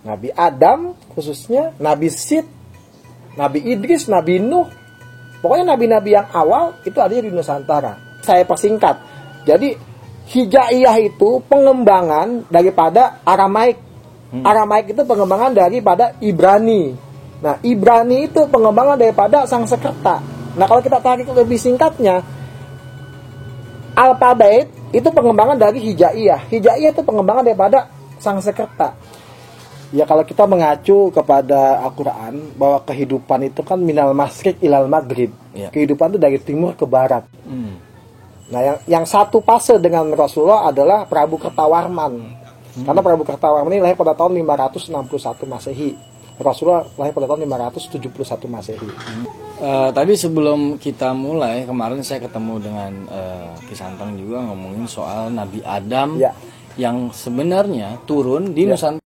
Nabi Adam khususnya, Nabi Sid, Nabi Idris, Nabi Nuh. Pokoknya nabi-nabi yang awal itu adanya di Nusantara. Saya persingkat. Jadi Hijaiyah itu pengembangan daripada Aramaik. Aramaik itu pengembangan daripada Ibrani. Nah, Ibrani itu pengembangan daripada Sanskerta. Nah, kalau kita tarik lebih singkatnya, alfabet itu pengembangan dari Hijaiyah. Hijaiyah itu pengembangan daripada Sanskerta. Ya, kalau kita mengacu kepada Al-Quran bahwa kehidupan itu kan minal masyriq ilal maghrib. Ya. Kehidupan itu dari timur ke barat. Nah, yang satu fase dengan Rasulullah adalah Prabu Kertawarman. Karena Prabu Kertawarman ini lahir pada tahun 561 Masehi. Rasulullah lahir pada tahun 571 Masehi. Tadi sebelum kita mulai, kemarin saya ketemu dengan Kisantang juga ngomongin soal Nabi Adam yang sebenarnya turun di Nusantara.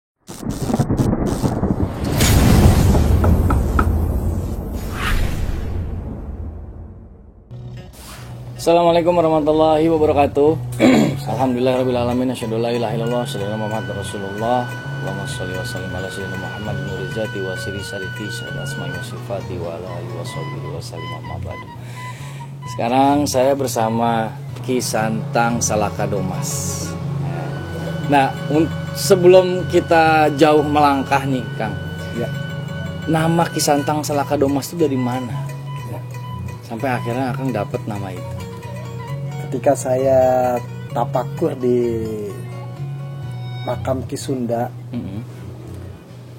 Assalamualaikum warahmatullahi wabarakatuh. Alhamdulillahirrabbilalamin. Asyhadu an la ilaha illallah, asyhadu anna Muhammadar Rasulullah. Allahumma sholli wa sallim ala sayyidina Muhammad nuril zati wa sirri sarifi syada asma'i wa sifati wa ala alihi wa sahbihi wa sallim amma ba'du. Sekarang saya bersama Kisantang Salakadomas. Nah, sebelum kita jauh melangkah nih, Kang. Ya. Nama Kisantang Salakadomas itu dari mana? Ya. Sampai akhirnya Kang dapat nama itu. Ketika saya tapakur di makam Kisunda,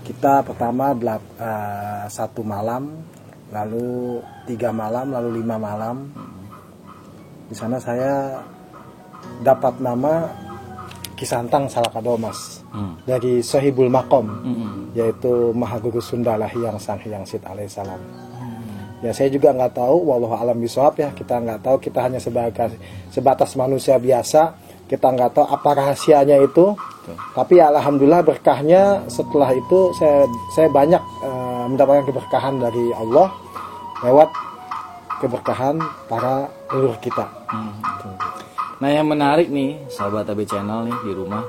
kita pertama 1 malam, lalu 3 malam, lalu 5 malam. Di sana saya dapat nama Kisantang Salakadomas dari Sohibul Makom, yaitu Mahaguru Sunda Lahyang Sang Hyang Sid alaihissalam. Ya, saya juga nggak tahu, wallahu alam bishawab, ya, kita nggak tahu, kita hanya sebatas manusia biasa, kita nggak tahu apa rahasianya itu. Tapi ya, alhamdulillah berkahnya setelah itu saya banyak mendapatkan keberkahan dari Allah lewat keberkahan para leluhur kita. Nah, yang menarik nih sahabat AB Channel nih di rumah,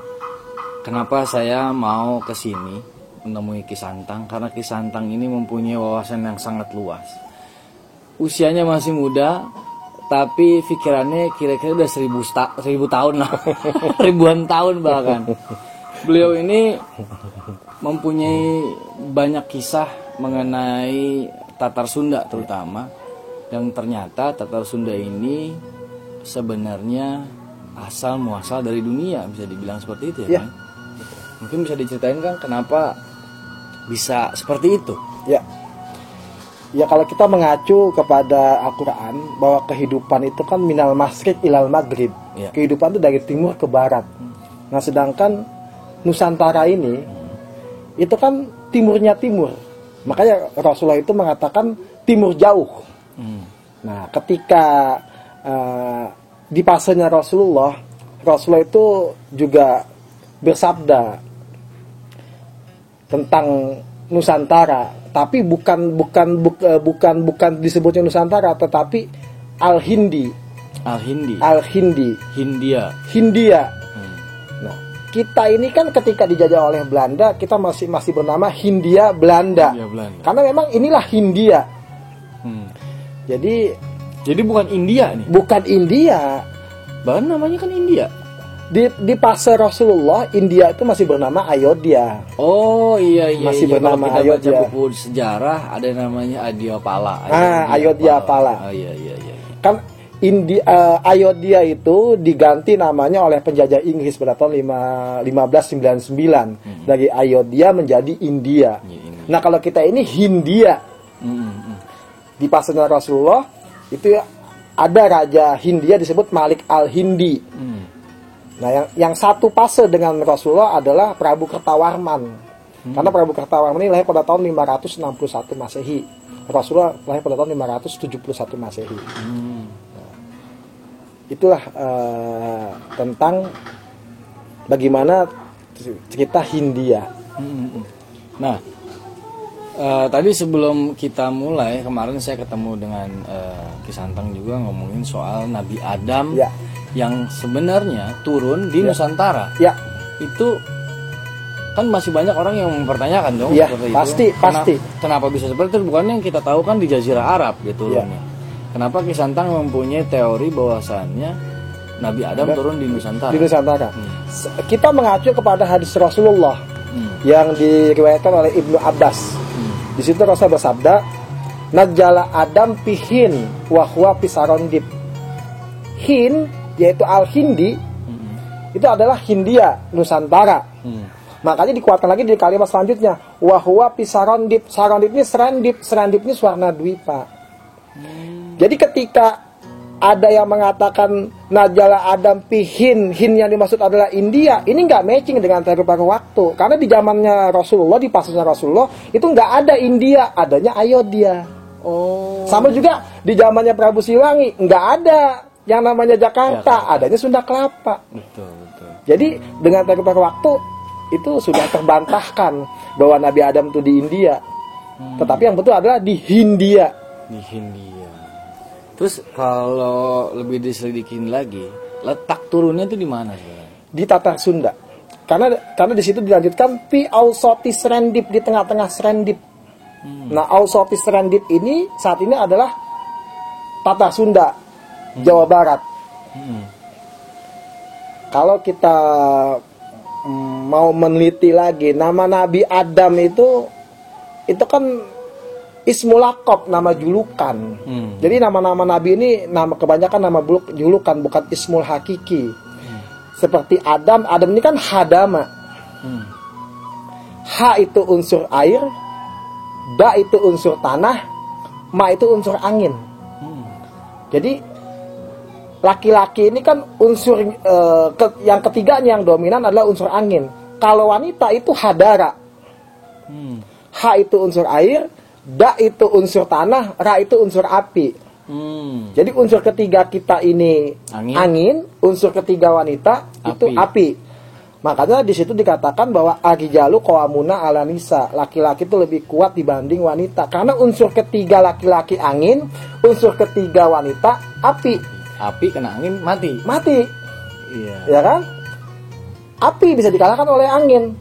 kenapa saya mau kesini menemui Kisantang, karena Kisantang ini mempunyai wawasan yang sangat luas. Usianya masih muda, tapi pikirannya kira-kira udah 1000 tahun lah. Ribuan tahun bahkan. Beliau ini mempunyai banyak kisah mengenai Tatar Sunda terutama. Dan ternyata Tatar Sunda ini sebenarnya asal muasal dari dunia, bisa dibilang seperti itu ya, Kan? Mungkin bisa diceritain, Kang, kenapa bisa seperti itu? Ya, kalau kita mengacu kepada Al-Quran bahwa kehidupan itu kan minal masyriq ilal maghrib. Kehidupan itu dari timur ke barat. Nah, sedangkan Nusantara ini itu kan timurnya timur. Makanya Rasulullah itu mengatakan timur jauh. Nah, ketika di fasenya Rasulullah itu juga bersabda tentang Nusantara, tapi bukan disebutnya Nusantara, tetapi Al-Hindi. Hindia. Nah, kita ini kan ketika dijajah oleh Belanda, kita masih bernama Hindia Belanda. Karena memang inilah Hindia. Jadi bukan India nih. Bukan India. Bahkan namanya kan India. Di fase Rasulullah, India itu masih bernama Ayodhya. Oh iya. Masih bernama Ayodhya. Kita baca Ayodhya. buku sejarah ada namanya Adyapala. Ayodhyapala. Oh iya. Kan Ayodhya itu diganti namanya oleh penjajah Inggris pada tahun 1599. Dari Ayodhya menjadi India. Nah, kalau kita ini Hindia. Di fase Rasulullah itu ada raja Hindia disebut Malik al-Hindi. Nah, yang satu fase dengan Rasulullah adalah Prabu Kertawarman. Karena Prabu Kertawarman ini lahir pada tahun 561 Masehi. Rasulullah lahir pada tahun 571 Masehi. Nah, itulah tentang bagaimana cerita Hindia. Nah, tadi sebelum kita mulai, kemarin saya ketemu dengan Kisantang juga ngomongin soal Nabi Adam yang sebenarnya turun di Nusantara. Itu Kan masih banyak orang yang mempertanyakan dong Iya, seperti pasti, itu. pasti. Kenapa bisa seperti itu? Bukannya yang kita tahu kan di Jazirah Arab gitu Iya. turunnya. Kenapa Kisantang mempunyai teori bahwasannya Nabi Adam turun di Nusantara? Di Nusantara. Kita mengacu kepada hadis Rasulullah yang diriwayatkan oleh Ibnu Abbas. Di situ Rasul bersabda, "Najala Adam pihin wa huwa pisarondib." Hin yaitu al-Hindi itu adalah Hindia, Nusantara. Makanya dikuatkan lagi di kalimat selanjutnya, wa huwa pisarondib. Sarondib ini serandip ini Swarna Dwipa. Jadi ketika ada yang mengatakan Najala Adam pihin, hin yang dimaksud adalah India, ini nggak matching dengan teori paruh waktu. Karena di zamannya Rasulullah, di pasusnya Rasulullah, itu nggak ada India, adanya Ayodhya. Oh. Sama juga di zamannya Prabu Siliwangi, nggak ada yang namanya Jakarta, adanya Sunda Kelapa. Betul, betul. Jadi dengan teori paruh waktu, itu sudah terbantahkan bahwa Nabi Adam itu di India. Tetapi yang betul adalah di Hindia. Di Hindia. Terus kalau lebih diselidikin lagi, letak turunnya itu di mana sebenarnya? Di Tatar Sunda. Karena di situ dilanjutkan pi Ausoti Serendip, di tengah-tengah Serendip. Nah, Ausoti Serendip ini saat ini adalah Tatar Sunda, Jawa Barat. Kalau kita mau meneliti lagi, nama Nabi Adam itu kan ismul laqab, nama julukan. Jadi nama-nama Nabi ini kebanyakan nama julukan, bukan ismul hakiki. Seperti Adam ini kan hadama. Ha itu unsur air, da itu unsur tanah, ma itu unsur angin. Jadi laki-laki ini kan unsur yang ketiganya yang dominan adalah unsur angin. Kalau wanita itu hadara. Ha itu unsur air, da itu unsur tanah, ra itu unsur api. Jadi unsur ketiga kita ini angin, unsur ketiga wanita itu api. Makanya di situ dikatakan bahwa agijalu qawamuna ala nisa, laki-laki itu lebih kuat dibanding wanita karena unsur ketiga laki-laki angin, unsur ketiga wanita api. Api kena angin mati. Iya. Ya kan? Api bisa dikalahkan oleh angin.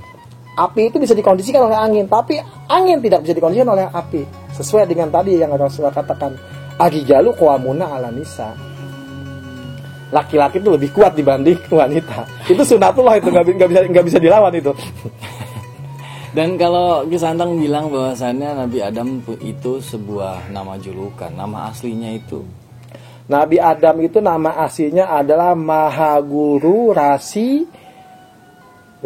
Api itu bisa dikondisikan oleh angin, tapi angin tidak bisa dikondisikan oleh api. Sesuai dengan tadi yang Rasulullah katakan, agijalu qawamuna ala nisa. Laki-laki itu lebih kuat dibanding wanita. Itu sunatullah, itu nggak bisa dilawan itu. Dan kalau Kisantang bilang bahwasannya Nabi Adam itu sebuah nama julukan, nama aslinya itu Nabi Adam itu nama aslinya adalah Mahaguru Rasi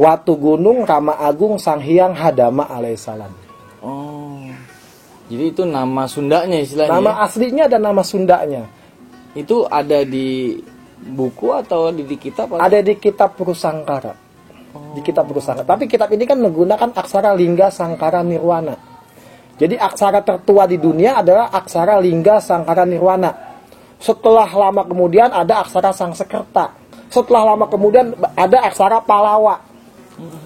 Watu Gunung Rama Agung Sang Hyang Hadama alaihissalam. Oh, jadi itu nama Sundanya istilahnya. Nama aslinya dan nama Sundanya. Itu ada di buku atau di kitab? Ada di kitab Prusangkara. Di kitab Prusangkara. Tapi kitab ini kan menggunakan aksara Lingga Sangkara Nirwana. Jadi aksara tertua di dunia adalah aksara Lingga Sangkara Nirwana. Setelah lama kemudian ada aksara Sangsekerta. Setelah lama kemudian ada aksara Palawa.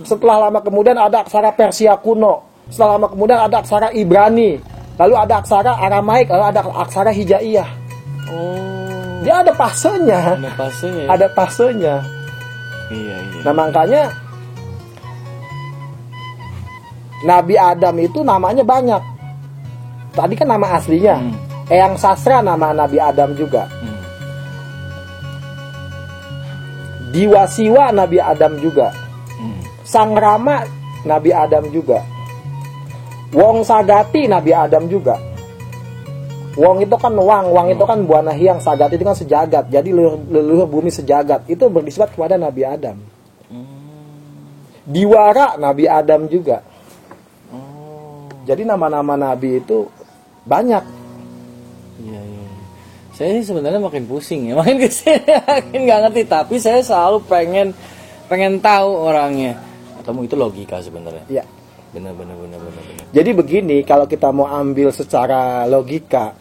Setelah lama kemudian ada aksara Persia kuno. Setelah lama kemudian ada aksara Ibrani. Lalu ada aksara Aramaik. Lalu ada aksara Hijaiyah. Oh. Dia ada pasenya. Ada pasenya. Ada pasenya. Iya. Nah makanya Nabi Adam itu namanya banyak. Tadi kan nama aslinya. Eyang Sastra nama Nabi Adam juga. Diwasiwa Nabi Adam juga. Sang Rama Nabi Adam juga. Wong Sagati Nabi Adam juga. Wong itu kan wang itu kan buana hyang, Sagati itu kan sejagat. Jadi leluhur bumi sejagat itu bersifat kepada Nabi Adam. Diwara Nabi Adam juga. Jadi nama-nama Nabi itu banyak. Iya. Saya sih sebenarnya makin pusing ya, makin kesini makin nggak ngerti. Tapi saya selalu pengen tahu orangnya. Atau itu logika sebenarnya. Iya. Benar. Jadi begini, kalau kita mau ambil secara logika,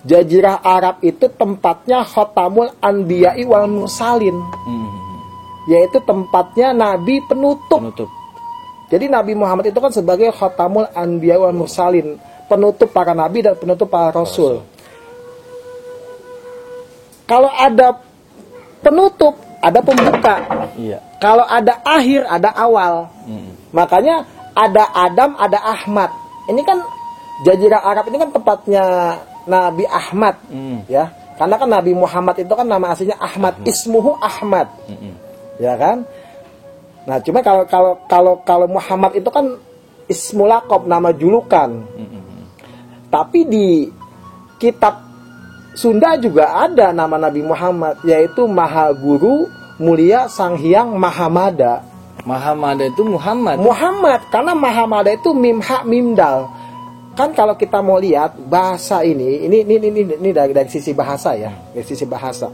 Jazirah Arab itu tempatnya Khotamul Anbiya'i wal Mursalin, yaitu tempatnya Nabi penutup. Jadi Nabi Muhammad itu kan sebagai Khotamul Anbiya'i wal Mursalin, penutup para nabi dan penutup para rasul. Kalau ada penutup, ada pembuka. Iya. Kalau ada akhir, ada awal. Makanya ada Adam, ada Ahmad. Ini kan Jazirah Arab ini kan tempatnya Nabi Ahmad, ya. Karena kan Nabi Muhammad itu kan nama aslinya Ahmad, ismuhu Ahmad, ya kan. Nah, cuma kalau Muhammad itu kan ismul laqab, nama julukan. Tapi di kitab Sunda juga ada nama Nabi Muhammad, yaitu Maha Guru Mulia Sang Hyang Mahamada. Mahamada itu Muhammad. Muhammad, karena Mahamada itu mim ha mim dal. Kan kalau kita mau lihat bahasa ini dari sisi bahasa ya, dari sisi bahasa.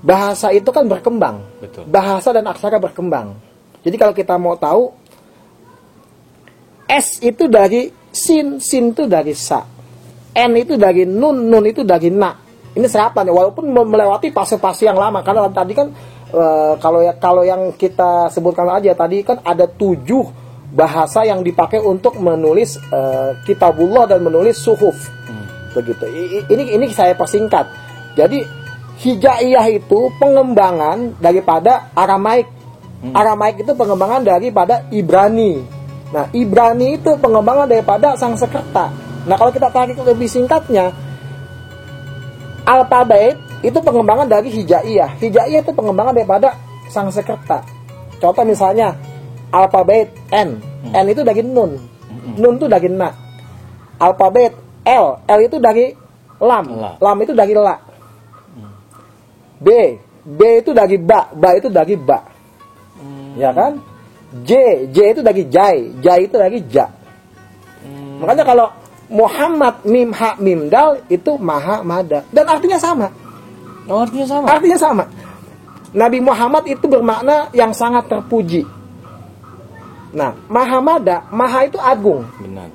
Bahasa itu kan berkembang. Betul. Bahasa dan aksara berkembang. Jadi kalau kita mau tahu, S itu dari sin itu dari sa. N itu dari nun itu dari na. Ini serapan ya, walaupun melewati fase-fase yang lama. Karena tadi kan kalau yang kita sebutkan aja tadi kan ada 7 bahasa yang dipakai untuk menulis kitabullah dan menulis suhuf. Begitu. Ini saya persingkat. Jadi Hijaiyah itu pengembangan daripada Aramaik. Aramaik itu pengembangan daripada Ibrani. Nah, Ibrani itu pengembangan daripada Sanskerta. Nah, kalau kita tarik lebih singkatnya, alfabet itu pengembangan dari Hijaiyah. Hijaiyah itu pengembangan daripada Sanskerta. Contoh misalnya alfabet N. N itu dari nun. Nun itu dari na. Alfabet L. L itu dari lam. Lam itu dari la. B. B itu dari ba. Ba itu dari ba. Ya kan? J. J itu dari jai. Jai itu dari ja. Makanya kalau Muhammad mim ha mim dal itu Mahamada. Dan artinya sama. Oh, artinya sama. Artinya sama. Nabi Muhammad itu bermakna yang sangat terpuji. Nah, Mahamada, Maha itu agung. Benar.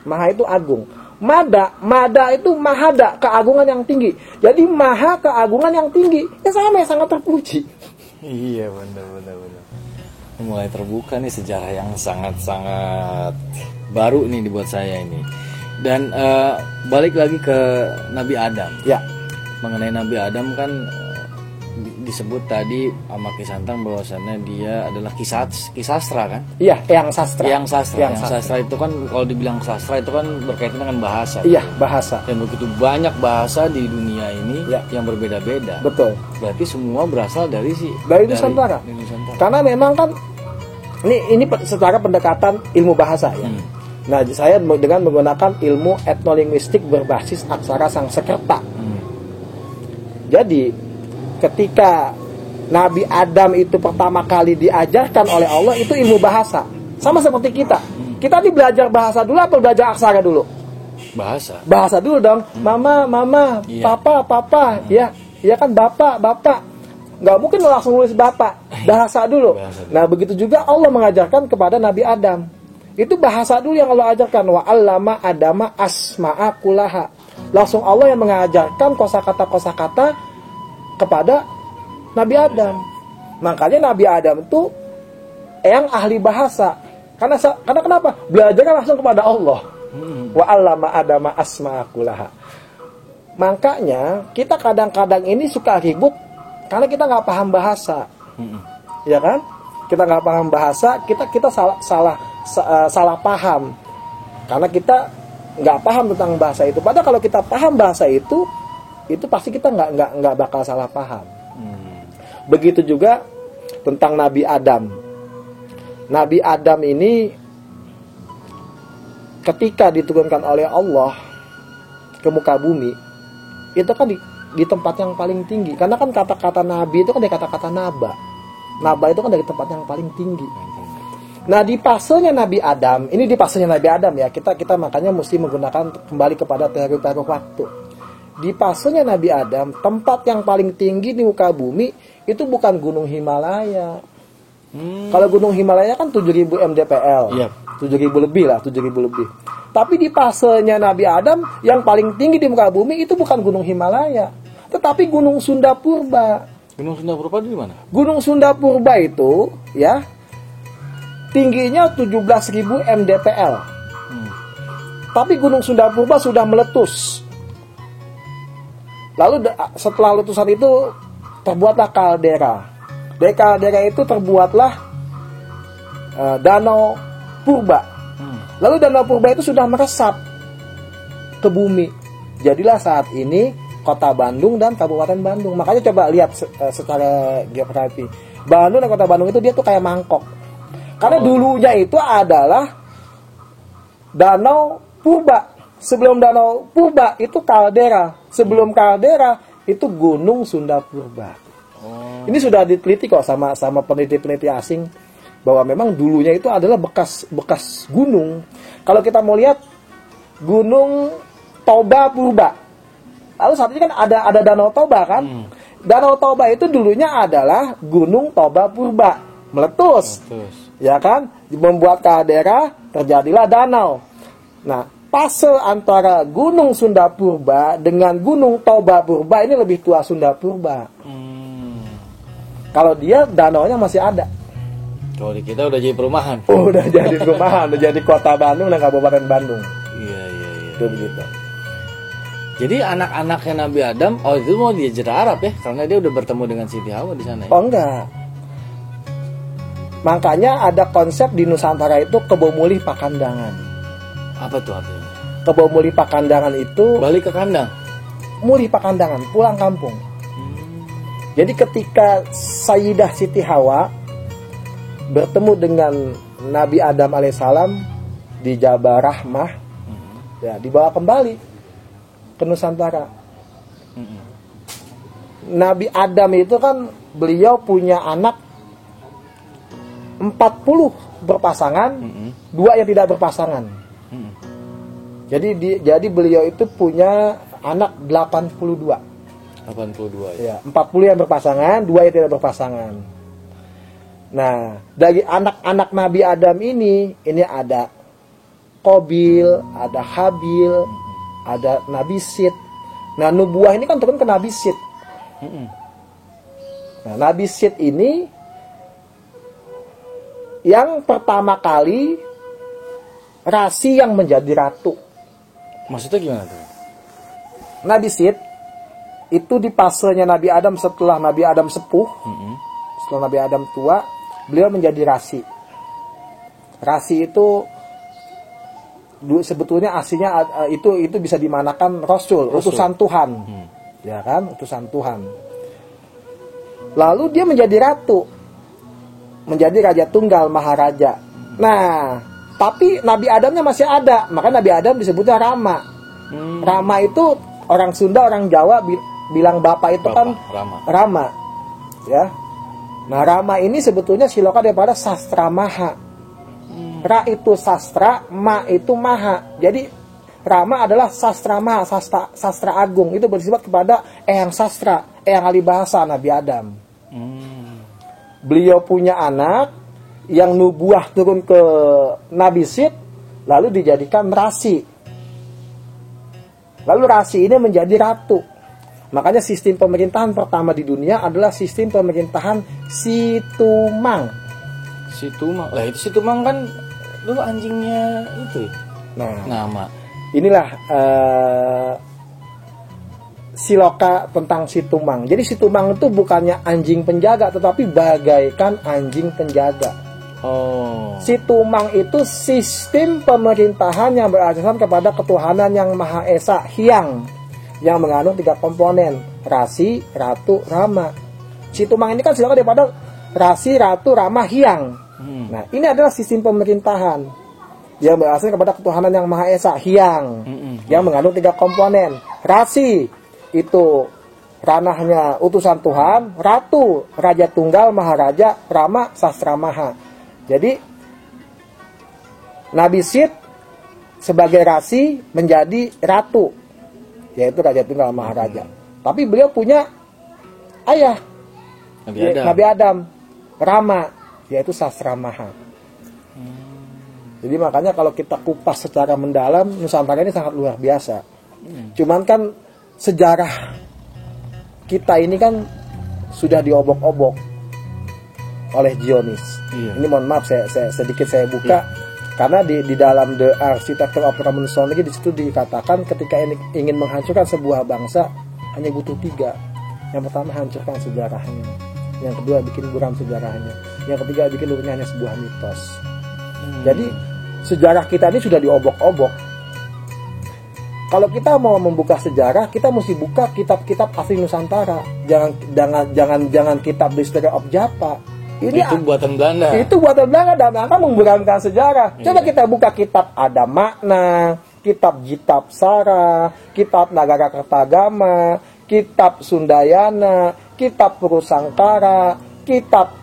Maha itu agung. Mada itu mahada, keagungan yang tinggi. Jadi Maha keagungan yang tinggi. Ya sama, ya sangat terpuji. Iya, benar. Mulai terbuka nih sejarah yang sangat-sangat baru nih dibuat saya ini. Dan balik lagi ke Nabi Adam. Ya. Mengenai Nabi Adam kan disebut tadi sama Kisantang bahwasannya dia adalah kisastra kan? Iya, yang sastra. Yang sastra itu kan kalau dibilang sastra itu kan berkaitan dengan bahasa. Iya, bahasa. Dan begitu banyak bahasa di dunia ini yang berbeda-beda. Betul. Berarti semua berasal dari Nusantara. Karena memang kan ini secara pendekatan ilmu bahasa ya. Nah, saya dengan menggunakan ilmu etnolinguistik berbasis aksara Sanskerta. Jadi ketika Nabi Adam itu pertama kali diajarkan oleh Allah itu ilmu bahasa. Sama seperti kita. Kita belajar bahasa dulu apa belajar aksara dulu? Bahasa dulu dong. Mama, papa, ya kan bapak. Nggak mungkin langsung nulis bapak. Bahasa dulu. Nah, begitu juga Allah mengajarkan kepada Nabi Adam. Itu bahasa dulu yang Allah ajarkan. Wa 'allama Adama asma'a kullaha. Langsung Allah yang mengajarkan kosakata kepada Nabi Adam. Makanya Nabi Adam itu yang ahli bahasa. Karena kenapa? Belajar langsung kepada Allah. Wa 'allama Adama asma'a kullaha. Makanya kita kadang-kadang ini suka ribut karena kita nggak paham bahasa. Ya kan? Kita nggak paham bahasa, kita salah paham. Karena kita nggak paham tentang bahasa itu. Padahal kalau kita paham bahasa itu pasti kita nggak bakal salah paham. Begitu juga tentang Nabi Adam. Nabi Adam ini ketika diturunkan oleh Allah ke muka bumi, itu kan di tempat yang paling tinggi. Karena kan kata-kata Nabi itu kan dari kata-kata Naba. Naba itu kan dari tempat yang paling tinggi. Nah, di fasenya Nabi Adam, ini di fasenya Nabi Adam ya, kita makanya mesti menggunakan kembali kepada teori-teori waktu. Di fasenya Nabi Adam, tempat yang paling tinggi di muka bumi itu bukan Gunung Himalaya. Kalau Gunung Himalaya kan 7.000 mdpl. Iya. 7.000 lebih lah, 7.000 lebih. Tapi di fasenya Nabi Adam, yang paling tinggi di muka bumi itu bukan Gunung Himalaya, tetapi Gunung Sunda Purba. Gunung Sunda Purba di mana? Gunung Sunda Purba itu ya tingginya 17.000 mdpl. Tapi Gunung Sunda Purba sudah meletus. Lalu setelah letusan itu terbuatlah kaldera. Dari kaldera itu terbuatlah danau purba. Lalu danau purba itu sudah meresap ke bumi. Jadilah saat ini kota Bandung dan Kabupaten Bandung. Makanya coba lihat secara geografi. Bandung dan kota Bandung itu dia tuh kayak mangkok. Karena dulunya itu adalah danau purba. Sebelum danau purba itu kaldera. Sebelum kaldera itu Gunung Sunda Purba. Ini sudah diteliti kok sama peneliti-peneliti asing bahwa memang dulunya itu adalah bekas gunung. Kalau kita mau lihat Gunung Toba Purba. Lalu saat ini kan ada Danau Toba kan? Danau Toba itu dulunya adalah Gunung Toba Purba. Meletus. Ya kan? Membuat kaldera, terjadilah danau. Nah, fase antara Gunung Sunda Purba dengan Gunung Toba Purba ini lebih tua Sunda Purba. Kalau dia danaunya masih ada. Kalau di kita udah jadi perumahan. Udah jadi perumahan, udah jadi kota Bandung dan Kabupaten Bandung. Iya. Itu begitu. Jadi anak-anaknya Nabi Adam, itu mau diajar Arab ya, karena dia udah bertemu dengan Siti Hawa di sana. Ya? Oh enggak. Makanya ada konsep di Nusantara itu kebomulih pakandangan. Apa tuh artinya? Kebomulih pakandangan itu Balik ke kandang. mulih pakandangan, pulang kampung. Jadi ketika Sayyidah Siti Hawa bertemu dengan Nabi Adam alaihissalam di Jabal Rahmah, ya dibawa kembali ke Nusantara. Nabi Adam itu kan beliau punya anak 40 berpasangan, 2 yang tidak berpasangan. Jadi beliau itu punya anak 82. 82 ya. 40 yang berpasangan, 2 yang tidak berpasangan. Nah, dari anak-anak Nabi Adam ini ada Qabil, ada Habil, ada Nabi Sid. Nah, nubuah ini kan turun ke Nabi Sid. Nah, Nabi Sid ini yang pertama kali rasi yang menjadi ratu. Maksudnya gimana tuh? Nabi Sid itu di fasenya Nabi Adam setelah Nabi Adam sepuh, setelah Nabi Adam tua, beliau menjadi rasi. Rasi itu sebetulnya aslinya itu bisa dimanakan Rasul. Utusan Tuhan, ya kan, utusan Tuhan. Lalu dia menjadi ratu, menjadi raja tunggal maharaja. Nah, tapi Nabi Adamnya masih ada, maka Nabi Adam disebutnya Rama. Rama itu orang Sunda, orang Jawa bilang bapak itu kan Rama. Ya. Nah, Rama ini sebetulnya siloka daripada sastra maha. Ra itu sastra, ma itu maha. Jadi Rama adalah sastra maha, sastra agung. Itu bersifat kepada eyang sastra, eyang ahli bahasa Nabi Adam. Beliau punya anak yang nubuah turun ke Nabi Sid, lalu dijadikan rasi. Lalu rasi ini menjadi ratu. Makanya sistem pemerintahan pertama di dunia adalah sistem pemerintahan Situmang. Situmang. Lah itu Situmang kan dulu anjingnya itu. Nah, nama. Inilah siloka tentang Situmang. Jadi Situmang itu bukannya anjing penjaga, tetapi bagaikan anjing penjaga. Situmang itu sistem pemerintahan yang berasaskan kepada ketuhanan yang Maha Esa, Hyang, yang mengandung 3 komponen, rasi, ratu, rama. Situmang ini kan silakan daripada rasi, ratu, rama, Hyang. Nah, ini adalah sistem pemerintahan yang berasaskan kepada ketuhanan yang Maha Esa, Hyang, yang mengandung 3 komponen. Rasi itu ranahnya utusan Tuhan, ratu, raja tunggal, maharaja, rama, sastra maha. Jadi Nabi Sid sebagai rasi menjadi ratu, yaitu raja tunggal maharaja. Tapi beliau punya ayah Nabi Adam, Rama, yaitu sastra maha. Jadi makanya kalau kita kupas secara mendalam, Nusantara ini sangat luar biasa. Cuman kan sejarah kita ini kan sudah diobok-obok oleh Zionis. Ini mohon maaf saya sedikit saya buka karena di dalam The Architecture of Roman Society di situ dikatakan ketika ingin menghancurkan sebuah bangsa hanya butuh 3. Yang pertama hancurkan sejarahnya. yang kedua bikin buram sejarahnya, yang ketiga bikin lurusnya hanya sebuah mitos. Jadi sejarah kita ini sudah diobok-obok. Kalau kita mau membuka sejarah, kita mesti buka kitab-kitab asli Nusantara. Jangan kitab The History of Java. Itu buatan Belanda. Itu buatan Belanda dan akan memburamkan sejarah. Coba kita buka kitab Ada Makna, kitab Jitab Sara, kitab Nagara Kertagama, kitab Sundayana, kitab Purusangkara, kitab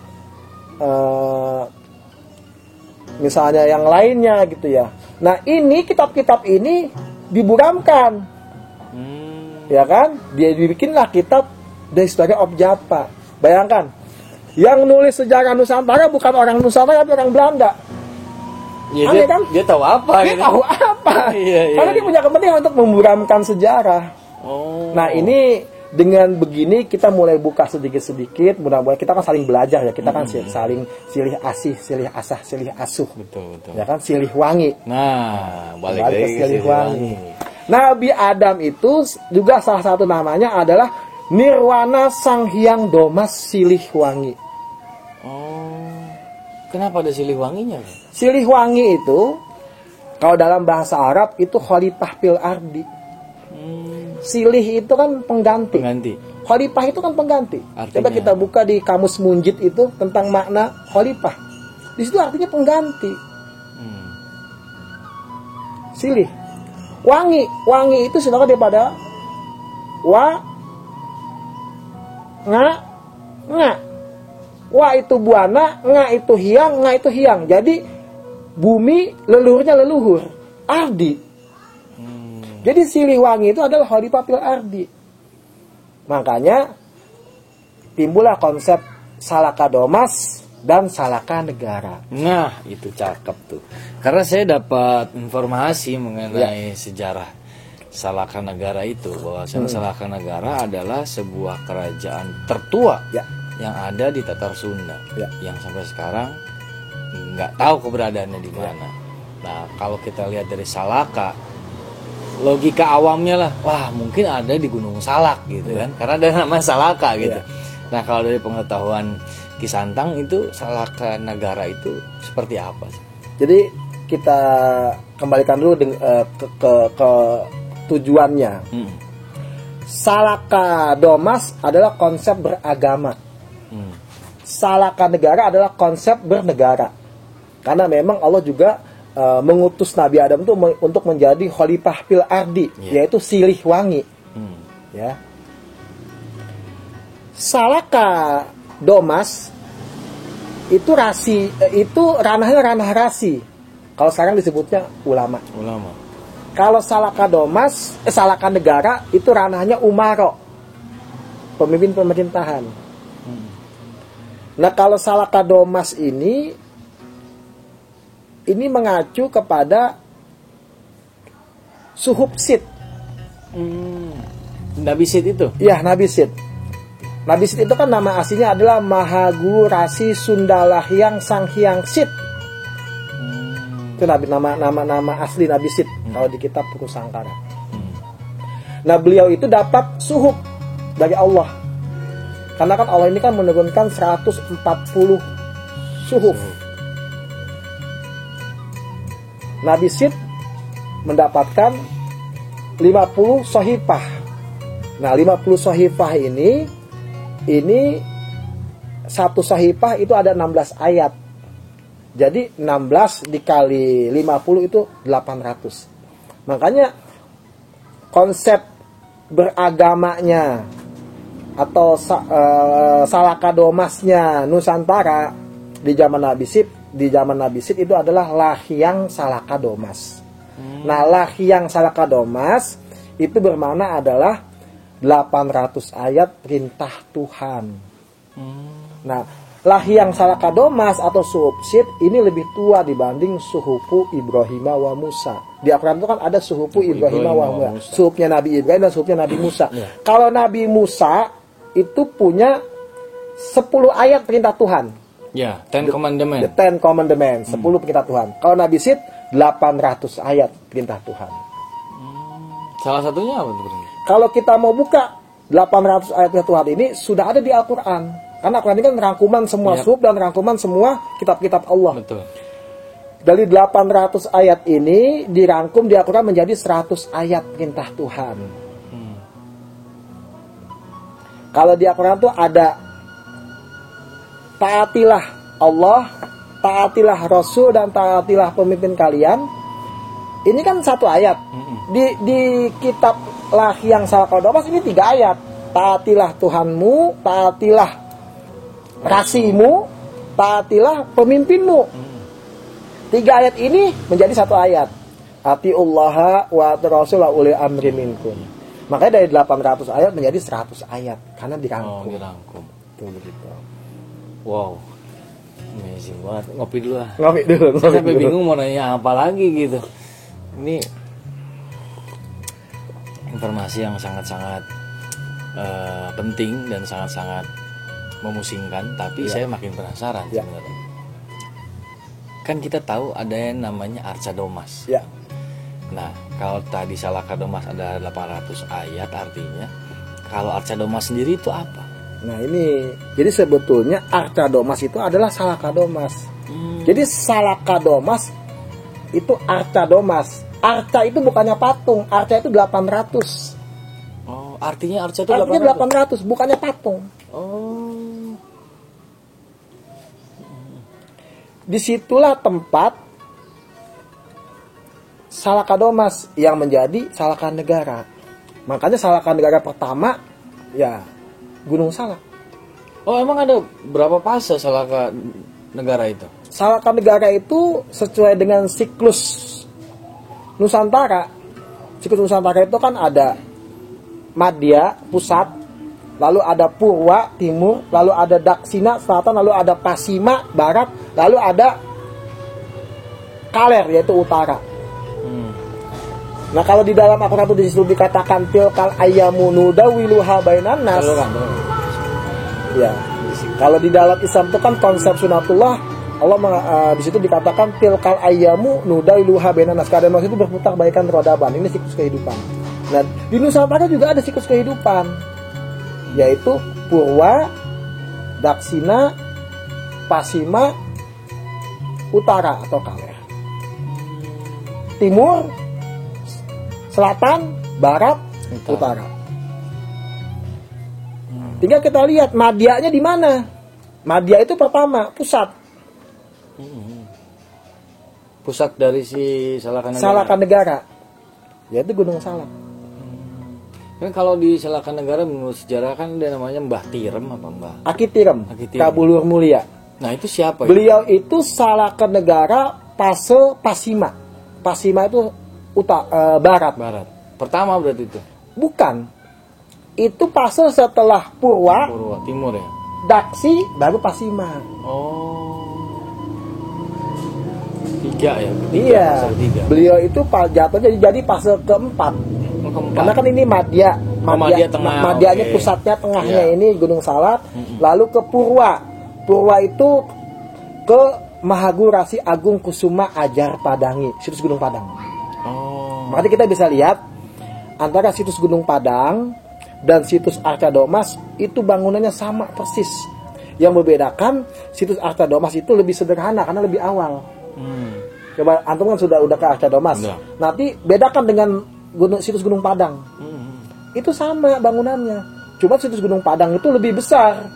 misalnya yang lainnya gitu ya. Nah ini kitab-kitab ini diburamkan, ya kan? Dia dibikinlah kitab The History of Java. Bayangkan, yang nulis sejarah Nusantara bukan orang Nusantara tapi orang Belanda. Ya, aneh kan? Dia tahu apa? Dia tahu apa? Iya. Karena dia punya kepentingan untuk memburamkan sejarah. Oh. Nah ini dengan begini kita mulai buka sedikit-sedikit. Mudah-mudahan kita kan saling belajar ya. Kita kan saling silih asih, silih asah, silih asuh. Betul. Ya kan, silih wangi. Nah, balik Ke lagi silih wangi. Nabi Adam itu juga salah satu namanya adalah Nirwana Sang Hyang Domas Silih Wangi. Oh. Kenapa ada silih wanginya? Silih wangi itu kalau dalam bahasa Arab itu khalifah fil ardi. Silih itu kan pengganti. Khalifah itu kan pengganti. Artinya? Coba kita buka di kamus Munjid itu tentang makna khalifah. Di situ artinya pengganti. Silih. Wangi itu singkatan daripada nga. Wa itu buana, nga itu hiang. Jadi bumi leluhurnya leluhur, ardi. Jadi Siliwangi itu adalah khalifah fil ardi. Makanya timbullah konsep Salaka Domas dan Salaka Negara. Nah, itu cakep tuh. Karena saya dapat informasi mengenai sejarah Salaka Negara itu, bahwa Salaka Negara adalah sebuah kerajaan tertua yang ada di Tatar Sunda, yang sampai sekarang nggak tahu keberadaannya di mana. Nah, kalau kita lihat dari Salaka, logika awamnya lah, wah mungkin ada di Gunung Salak gitu kan, karena ada nama Salaka gitu. Nah, kalau dari pengetahuan Kisantang itu Salaka Negara itu seperti apa sih? Jadi kita kembalikan dulu ke tujuannya. Salaka Domas adalah konsep beragama. Salaka Negara adalah konsep bernegara. Karena memang Allah juga mengutus Nabi Adam itu untuk menjadi khalifah fil ardi, yaitu silih wangi. Ya. Salaka Domas itu itu ranahnya ranah rasi. Kalau sekarang disebutnya ulama. Kalau Salaka Domas, Salaka Negara itu ranahnya umaro, pemimpin pemerintahan. Nah, kalau Salaka Domas ini mengacu kepada Suhub Sid. Nabi Sid itu? Ya, Nabi Sid. Nabi Sid itu kan nama aslinya adalah Mahaguru Rasi Sundalahyang Sang Hyang Sid. Itu nama asli Nabi Sid kalau di kitab Purusangkara. Nah, beliau itu dapat suhub dari Allah. Karena kan Allah ini kan menurunkan 140 suhub. Nabi Sid mendapatkan 50 sohifah. Nah, 50 sohifah ini satu sohifah itu ada 16 ayat. Jadi 16 dikali 50 itu 800. Makanya konsep beragamanya atau Salaka Domasnya Nusantara di zaman Nabi Sid itu adalah Lahyang Salaka Domas. Nah, Lahyang Salaka Domas itu bermakna adalah 800 ayat perintah Tuhan. Nah, Lahyang Salaka Domas atau Suhub Sid ini lebih tua dibanding Suhufu Ibrahim wa Musa. Di Al-Quran itu kan ada Suhufu Ibrahim wa Musa. Suhubnya Nabi Ibrahim dan suhubnya Nabi Musa. Kalau Nabi Musa itu punya 10 ayat perintah Tuhan. Ya, Ten Commandments. The Ten Commandments, 10 perintah Tuhan. Kalau Nabi Sid 800 ayat perintah Tuhan. Salah satunya apa tuh? Kalau kita mau buka 800 ayat perintah Tuhan ini sudah ada di Al-Quran. Karena Al-Quran ini kan rangkuman semua Iya. sub dan rangkuman semua kitab-kitab Allah. Betul. Dari 800 ayat ini dirangkum di Al-Quran menjadi 100 ayat perintah Tuhan. Kalau di Al-Quran tuh ada taatilah Allah, taatilah Rasul, dan taatilah pemimpin kalian. Ini kan satu ayat. Di kitab Lahi yang salah kodomas ini 3 ayat. Taatilah Tuhanmu, taatilah rasimu, taatilah pemimpinmu. 3 ayat ini menjadi satu ayat. Atiullaha wa rasul wa uli amri minkum. Makanya dari 800 ayat menjadi 100 ayat karena dirangkum. Dirangkum. Tuh begitu. Wow. Amazing banget. Ngopi dulu lah. Ngopi dulu. Saya sampai bingung mau nanya apa lagi gitu. Ini informasi yang sangat-sangat penting dan sangat-sangat memusingkan, tapi saya makin penasaran sebenarnya. Kan kita tahu ada yang namanya Arca Domas. Ya. Nah, kalau tadi Salaka Domas ada 800 ayat, artinya kalau Arca Domas sendiri itu apa? Nah ini, jadi sebetulnya Arca Domas itu adalah Salaka Domas. Jadi Salaka Domas itu Arca Domas. Arca itu bukannya patung, Arca itu 800. Oh, artinya Arca itu Artinya 800. 800, bukannya patung. Oh. Disitulah tempat Salaka Domas yang menjadi Salaka Negara. Makanya Salaka Negara pertama ya Gunung Salak. Oh, emang ada berapa fase Salaka Negara itu? Salaka Negara itu sesuai dengan siklus Nusantara. Siklus Nusantara itu kan ada Madya pusat, lalu ada Purwa timur, lalu ada Daksina selatan, lalu ada Pasima barat, lalu ada Kaler yaitu utara. Nah kalau di dalam Al-Quran itu disitu dikatakan tilkal ayyamu nudawiluha bainan nas. Ya. Kalau di dalam Islam itu kan konsep sunatullah, Allah di situ dikatakan tilkal ayyamu nudawiluha bainan nas. Keadaan manusia itu berputar bagaikan rodaban. Ini siklus kehidupan. Nah, di Nusantara juga ada siklus kehidupan, yaitu Purwa, Daksina, Pasima, Utara atau Kaler. Timur, Selatan, Barat, Utara. Tinggal kita lihat Madyanya di mana. Madya itu pertama, pusat. Pusat dari si Salaka Negara. Salaka Negara, yaitu Gunung Salak. Kan kalau di Salaka Negara menurut sejarah kan ada namanya Mbah Tirem apa Mbah? Akitirem, Akitirem. Kabulur Mulia. Nah itu siapa? Beliau itu Salaka Negara fase Pasima. Pasima itu barat. Barat. Pertama berarti itu. Bukan. Itu fase setelah Purwa, Purwa Timur ya. Daksi, baru Pasima. Oh. 3 ya. Iya. Tiga. Beliau itu jatuhnya jadi fase keempat. Keempat. Karena kan ini Madya. Madya tengah. Madyanya Oke. pusatnya tengahnya Iya. ini Gunung Salak. Lalu ke Purwa. Purwa itu ke Mahagurasi Agung Kusuma Ajar Padangi, situs Gunung Padang. Oh. Makanya kita bisa lihat antara situs Gunung Padang dan situs Arca Domas itu bangunannya sama persis. Yang membedakan situs Arca Domas itu lebih sederhana karena lebih awal. Coba antum kan udah ke Arca Domas. Udah. Nanti bedakan dengan situs Gunung Padang. Itu sama bangunannya. Cuma situs Gunung Padang itu lebih besar.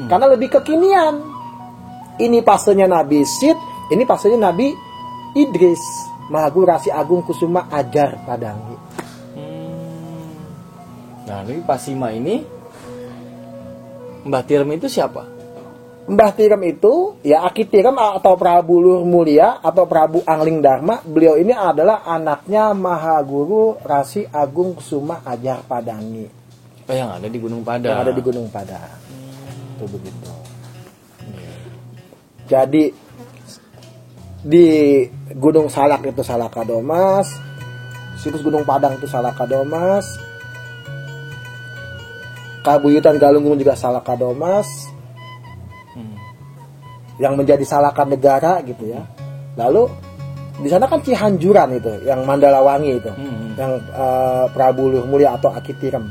Karena lebih kekinian. Ini pasenya Nabi Sid, ini pasenya Nabi Idris. Mahagurasi Agung Kusuma Ajar Padangi. Nah, ini Pasima ini Mbah Tirem itu siapa? Mbah Tirem itu ya Akitirem atau Prabu Luhur Mulia atau Prabu Angling Dharma. Beliau ini adalah anaknya Mahaguru Rasi Agung Kusuma Ajar Padangi. Oh, yang ada di Gunung Padang. Yang ada di Gunung Padang. Itu begitu. Jadi di Gunung Salak itu Salaka Domas, situs Gunung Padang itu Salaka Domas, Kabuyutan Galunggung juga Salaka Domas, yang menjadi Salaka Negara gitu ya. Lalu di sana kan Cihanjuran itu, yang Mandalawangi itu, yang Prabu Luhur Mulia atau Akitirem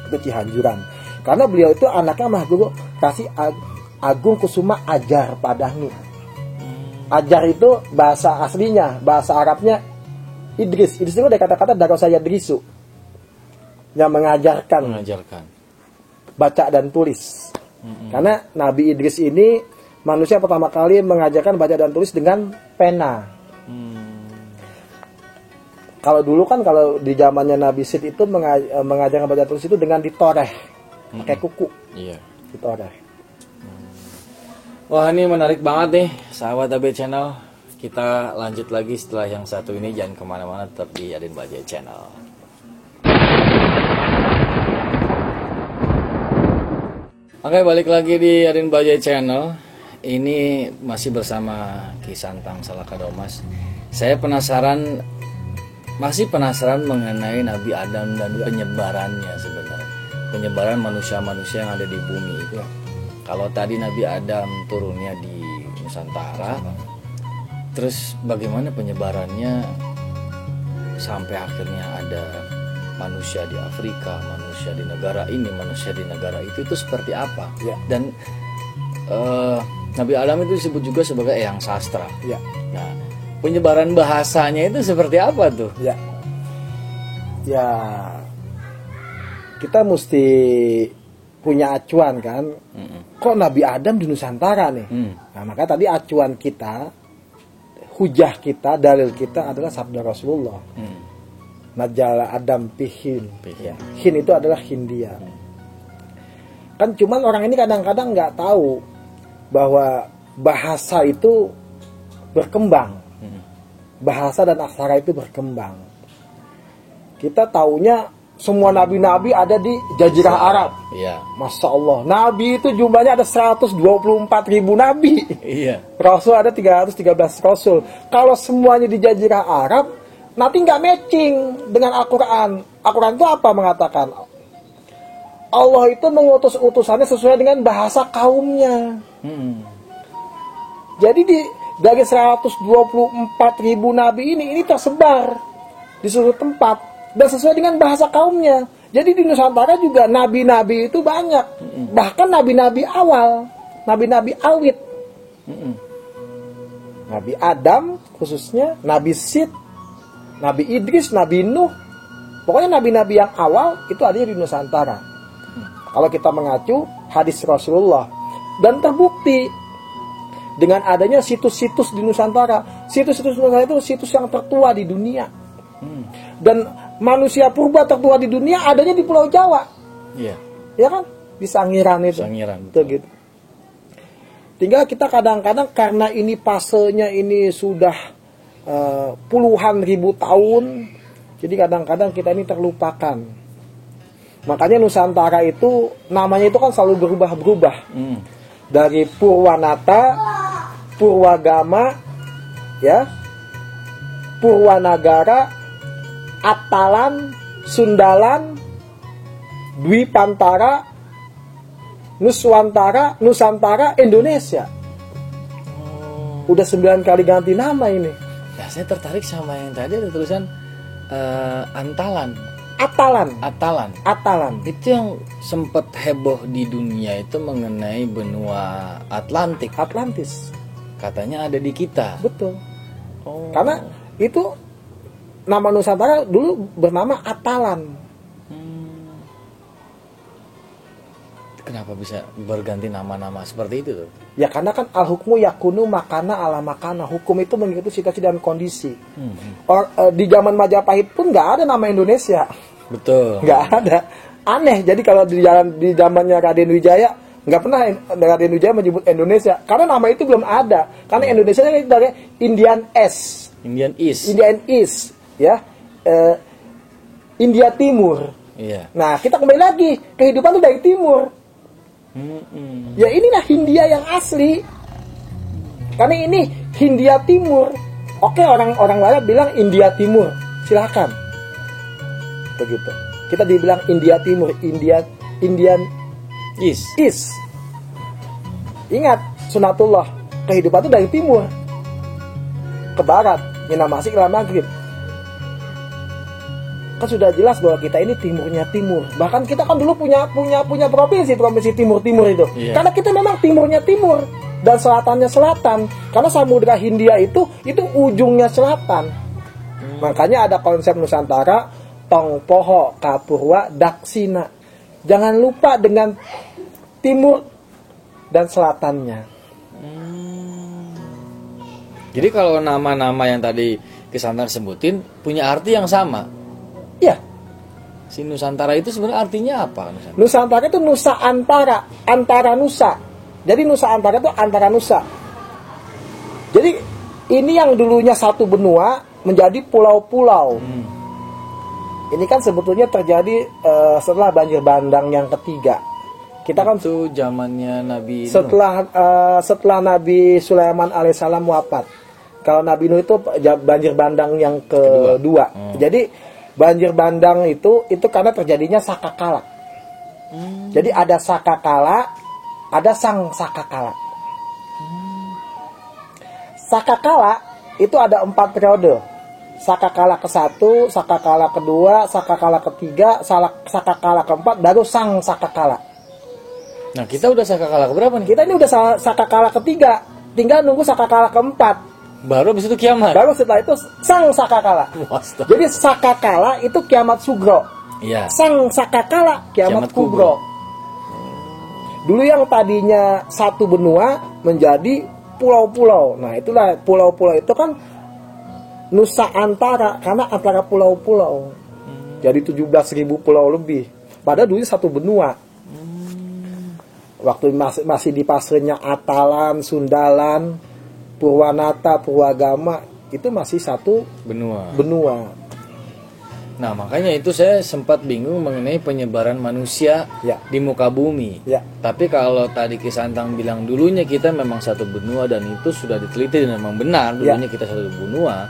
itu Cihanjuran. Karena beliau itu anaknya Mahaguru Kasih Agung Kusuma ajar padamu. Ajar itu bahasa aslinya, bahasa Arabnya Idris. Idris itu dari kata-kata darasa yadrisu, yang mengajarkan baca dan tulis. Karena Nabi Idris ini manusia pertama kali mengajarkan baca dan tulis dengan pena. Kalau dulu kan, kalau di zamannya Nabi Sid itu mengajarkan baca tulis itu dengan ditoreh, pakai kuku. Iya. Ditoreh. Wah, ini menarik banget nih, sahabat AB Channel. Kita lanjut lagi setelah yang satu ini. Jangan kemana-mana, tetap di Adin Bajai Channel. Oke, balik lagi di Adin Bajai Channel. Ini masih bersama Ki Santang Salakadomas. Saya masih penasaran mengenai Nabi Adam dan penyebarannya sebenarnya. Penyebaran manusia-manusia yang ada di bumi itu. Kalau tadi Nabi Adam turunnya di Nusantara, terus bagaimana penyebarannya sampai akhirnya ada manusia di Afrika, manusia di negara ini, manusia di negara itu seperti apa? Ya. Dan Nabi Adam itu disebut juga sebagai eyang sastra. Ya. Nah, penyebaran bahasanya itu seperti apa tuh? Ya. Ya. Kita mesti punya acuan kan. Kok Nabi Adam di Nusantara nih? Nah, maka tadi acuan kita, hujah kita, dalil kita adalah sabda Rasulullah. Najala Adam pihin. Ya. Hin itu adalah Hindia. Kan cuman orang ini kadang-kadang nggak tahu bahwa bahasa itu berkembang. Bahasa dan aksara itu berkembang. Kita taunya semua nabi-nabi ada di Jazirah Arab. Iya. Masya Allah. Nabi itu jumlahnya ada 124.000 nabi. Iya. Rasul ada 313 rasul. Kalau semuanya di Jazirah Arab, nanti nggak matching dengan Al-Quran. Al-Quran itu apa mengatakan? Allah itu mengutus utusannya sesuai dengan bahasa kaumnya. Jadi dari 124.000 nabi ini tersebar di seluruh tempat. Dan sesuai dengan bahasa kaumnya. Jadi di Nusantara juga nabi-nabi itu banyak. Bahkan nabi-nabi awal, nabi-nabi awit. Nabi Adam khususnya, Nabi Sid, Nabi Idris, Nabi Nuh. Pokoknya nabi-nabi yang awal itu adanya di Nusantara. Kalau kita mengacu hadis Rasulullah. Dan terbukti dengan adanya situs-situs di Nusantara. Situs-situs Nusantara itu situs yang tertua di dunia. Dan manusia purba tertua di dunia adanya di Pulau Jawa. Iya. Ya kan? Di Sangiran itu. Sangiran. Itu gitu. Tinggal kita kadang-kadang karena ini fasenya ini sudah puluhan ribu tahun, jadi kadang-kadang kita ini terlupakan. Makanya Nusantara itu namanya itu kan selalu berubah-berubah. Dari Purwanata, Purwagama, ya, Purwanagara, Atalan, Sundalan, Dwipantara, Nusantara, Indonesia. Udah 9 kali ganti nama ini. Nah, saya tertarik sama yang tadi ada tulisan Antalan. Atalan. Itu yang sempat heboh di dunia itu mengenai benua Atlantis. Katanya ada di kita. Betul. Oh. Karena itu nama Nusantara dulu bernama Atalan. Kenapa bisa berganti nama-nama seperti itu tuh? Ya karena kan al-hukmu yakunu makana ala makana. Hukum itu mengikuti situasi dan kondisi. Di zaman Majapahit pun nggak ada nama Indonesia. Betul. Nggak ada. Aneh. Jadi kalau di zamannya Raden Wijaya, nggak pernah Raden Wijaya menyebut Indonesia. Karena nama itu belum ada. Karena Indonesia itu dari Indian East. Ya, India Timur. Iya. Nah, kita kembali lagi, kehidupan itu dari timur. Ya inilah Hindia yang asli. Karena ini Hindia Timur. Oke, orang Barat bilang India Timur, silakan. Begitu. Kita dibilang India Timur, Indian East. Ingat, sunatullah, kehidupan itu dari timur ke barat, minal masjid ila maghrib. kan sudah jelas bahwa kita ini timurnya timur. Bahkan kita kan dulu punya provinsi timur itu. Iya. Karena kita memang timurnya timur dan selatannya selatan. Karena Samudra Hindia itu ujungnya selatan. Makanya ada konsep Nusantara Tong Poho Kapurwa Daksina. Jangan lupa dengan timur dan selatannya. Jadi kalau nama-nama yang tadi Kisantang sebutin punya arti yang sama. Ya, Si Nusantara itu sebenarnya artinya apa? Nusantara itu nusa antara nusa. Jadi nusa antara itu antara nusa. Jadi ini yang dulunya satu benua menjadi pulau-pulau. Ini kan sebetulnya terjadi setelah banjir bandang yang ketiga. Kita kan Itu zamannya Nabi Nuh. setelah Nabi Sulaiman alaihissalam wafat. Kalau Nabi Nuh itu banjir bandang yang kedua. Jadi banjir bandang itu karena terjadinya sakakala. Jadi ada sakakala, ada sang sakakala. Sakakala itu ada 4 periode. Sakakala ke-1, sakakala kedua, sakakala ketiga, sakakala keempat, baru sang sakakala. Nah, kita udah sakakala keberapa nih? Kita ini udah sakakala ketiga, tinggal nunggu sakakala keempat. Baru habis itu kiamat. Baru setelah itu sang sakakala. Astaga. Jadi sakakala itu kiamat sugro. Iya. Sang sakakala kiamat Kiamat kubro. kubro. Dulu yang tadinya satu benua menjadi pulau-pulau. Nah, itulah pulau-pulau itu kan nusa antara, karena antara pulau-pulau. Jadi 17.000 pulau lebih. Padahal dulu satu benua. Waktu masih di pasirnya Atalan, Sundalan, Purwanata, Purwagama, itu masih satu benua. Nah, makanya itu saya sempat bingung mengenai penyebaran manusia Ya. di muka bumi. Ya. Tapi kalau tadi Kisantang bilang dulunya kita memang satu benua dan itu sudah diteliti dan memang benar dulunya kita satu benua,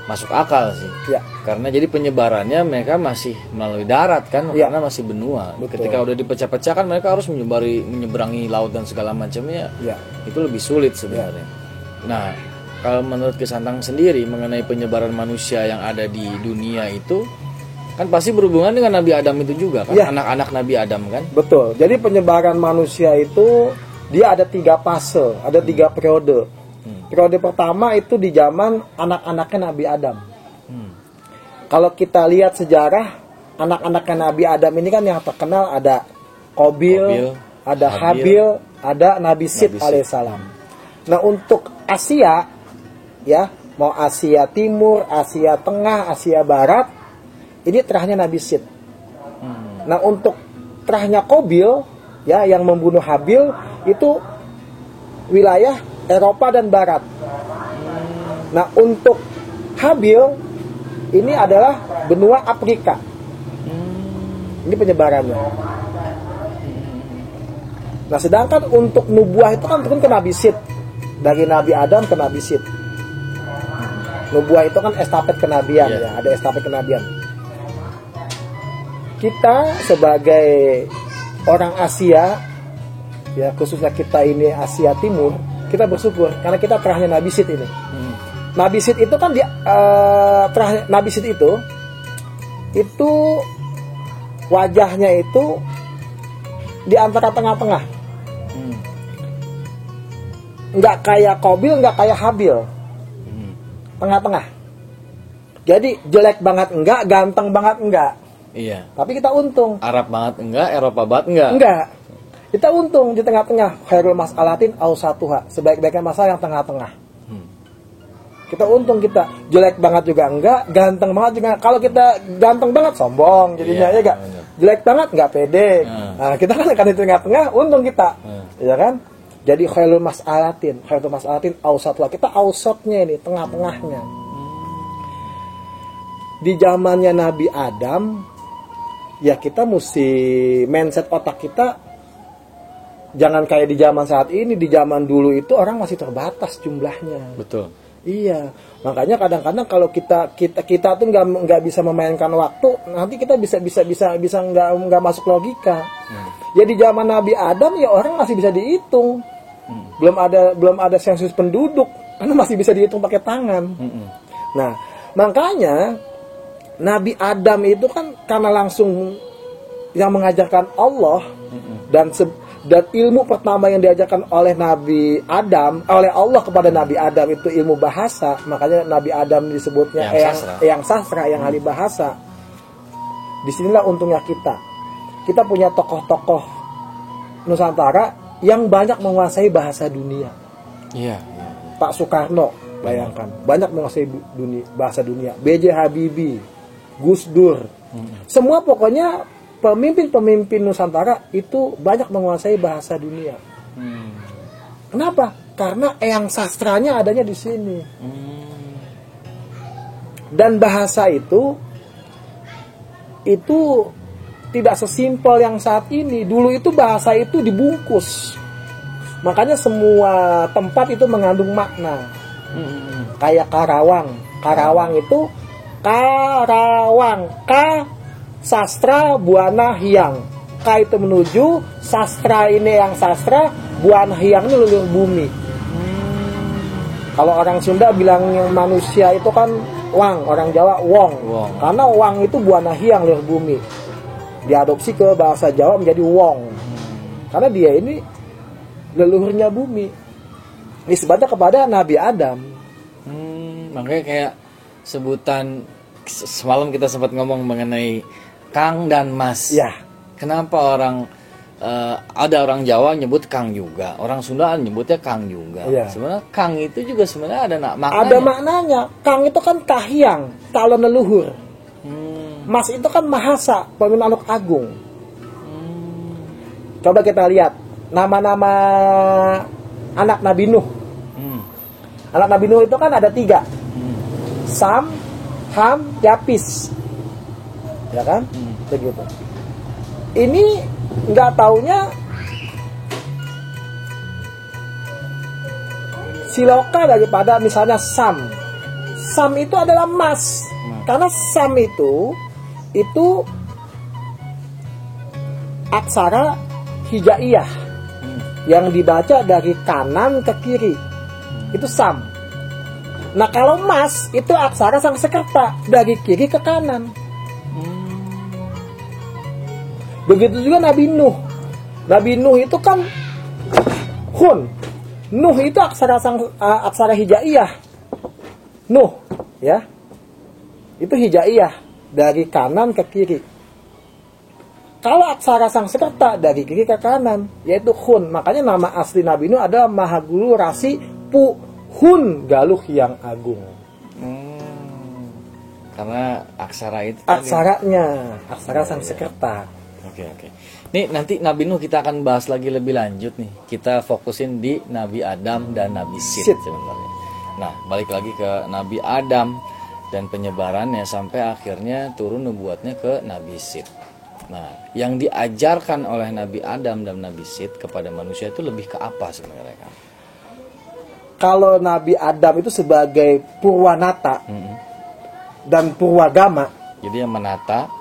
masuk akal sih. Ya. Karena jadi penyebarannya mereka masih melalui darat kan, Ya. karena masih benua. Betul. Ketika udah dipecah-pecah kan mereka harus menyeberangi laut dan segala macamnya. Ya. Itu lebih sulit sebenarnya. Nah, kalau menurut Kisantang sendiri mengenai penyebaran manusia yang ada di dunia itu kan pasti berhubungan dengan Nabi Adam itu juga kan, Ya. anak-anak Nabi Adam kan. Betul. Jadi penyebaran manusia itu dia ada 3 fase, ada 3 periode. Periode pertama itu di zaman anak-anaknya Nabi Adam. Kalau kita lihat sejarah anak-anaknya Nabi Adam ini kan yang terkenal ada Qabil, ada Habil, ada Nabi Sid alaihissalam. Nah, untuk Asia ya, mau Asia Timur, Asia Tengah, Asia Barat, ini terahnya Nabi Sid. Nah, untuk terahnya Qabil ya yang membunuh Habil itu wilayah Eropa dan Barat. Nah, untuk Habil ini adalah benua Afrika. Ini penyebarannya. Nah, sedangkan untuk nubuah itu kan turun ke Nabi Sid. Dari Nabi Adam ke Nabi Sid. Nubuah itu kan estafet kenabian ya, ada estafet kenabian. Kita sebagai orang Asia ya, khususnya kita ini Asia Timur, kita bersyukur karena kita terahnya Nabi Sid ini. Nabi Sid itu kan Nabi Sid itu wajahnya itu di antara tengah-tengah. Nggak kayak Qabil, nggak kayak Habil. Tengah-tengah. Jadi jelek banget enggak, ganteng banget enggak. Iya. Tapi kita untung. Arab banget enggak, Eropa banget enggak. Enggak. Kita untung di tengah-tengah. Khairul mas'alatin awsatuha. Sebaik-baiknya masalah yang tengah-tengah. Kita untung, kita jelek banget juga enggak, ganteng banget juga. Kalau kita ganteng banget sombong jadinya ya enggak. Jelek banget enggak pede. Nah, kita kan di tengah-tengah, untung kita. Ya kan? Jadi khairul mas'alatin awsatuha. Kita awsatnya ini, tengah-tengahnya. Di zamannya Nabi Adam ya kita mesti mindset otak kita jangan kayak di zaman saat ini. Di zaman dulu itu orang masih terbatas jumlahnya. Betul. Iya, makanya kadang-kadang kalau kita tuh nggak bisa memainkan waktu, nanti kita bisa nggak masuk logika. Ya di zaman Nabi Adam ya orang masih bisa dihitung, belum ada sensus penduduk, karena masih bisa dihitung pakai tangan. Nah, makanya Nabi Adam itu kan karena langsung yang mengajarkan Allah, dan ilmu pertama yang diajarkan oleh Nabi Adam, oleh Allah kepada Nabi Adam itu ilmu bahasa. Makanya Nabi Adam disebutnya yang sastra, yang ahli bahasa. Disinilah untungnya kita punya tokoh-tokoh Nusantara yang banyak menguasai bahasa dunia. Iya. Pak Soekarno, bayangkan, banyak menguasai bahasa dunia. B.J. Habibie, Gus Dur, semua pokoknya pemimpin-pemimpin Nusantara itu banyak menguasai bahasa dunia. Kenapa? Karena eyang sastranya adanya di sini. Dan bahasa itu tidak sesimpel yang saat ini. Dulu itu bahasa itu dibungkus. Makanya semua tempat itu mengandung makna. Kayak Karawang. Karawang itu Karawang, sastra buana hiang. Ka itu menuju, sastra ini yang sastra, buana hiang ini leluhur bumi. Kalau orang Sunda bilang manusia itu kan wang, orang Jawa wong. Karena wang itu buana hiang, leluhur bumi. Diadopsi ke bahasa Jawa menjadi wong. Karena dia ini leluhurnya bumi. Nisbatnya kepada Nabi Adam. Makanya kayak sebutan semalam kita sempat ngomong mengenai Kang dan Mas. Ya. Kenapa ada orang Jawa nyebut Kang juga, orang Sunda nyebutnya Kang juga. Ya. Sebenarnya Kang itu juga sebenarnya ada maknanya. Ada maknanya. Kang itu kan kahiyang, calon leluhur. Mas itu kan mahasa, pemimpin makhluk agung. Coba kita lihat nama-nama anak Nabi Nuh. Anak Nabi Nuh itu kan ada 3. Sam, Ham, Yapis. Ya kan? Begitu. Ini nggak taunya siloka daripada misalnya Sam. Sam itu adalah Mas. Karena Sam itu aksara hijaiyah yang dibaca dari kanan ke kiri. Itu Sam. Nah kalau Mas itu aksara Sangsekerta dari kiri ke kanan. Begitu juga Nabi Nuh. Nabi Nuh itu kan Hun. Nuh itu aksara hijaiyah. Nuh, ya. Itu hijaiyah dari kanan ke kiri. Kalau aksara Sangsekerta dari kiri ke kanan, yaitu Hun. Makanya nama asli Nabi Nuh adalah Mahagulu Rasi Puhun Galuh yang Agung. Karena aksara itu aksaranya, aksara Sangsekerta. Oke. Nih nanti Nabi Nuh kita akan bahas lagi lebih lanjut nih. Kita fokusin di Nabi Adam dan Nabi Sith sebenarnya. Nah, balik lagi ke Nabi Adam dan penyebarannya sampai akhirnya turun nubuatnya ke Nabi Sith. Nah, yang diajarkan oleh Nabi Adam dan Nabi Sith kepada manusia itu lebih ke apa sebenarnya, Kang? Kalau Nabi Adam itu sebagai Purwanata dan Purwagama. Jadi yang menata.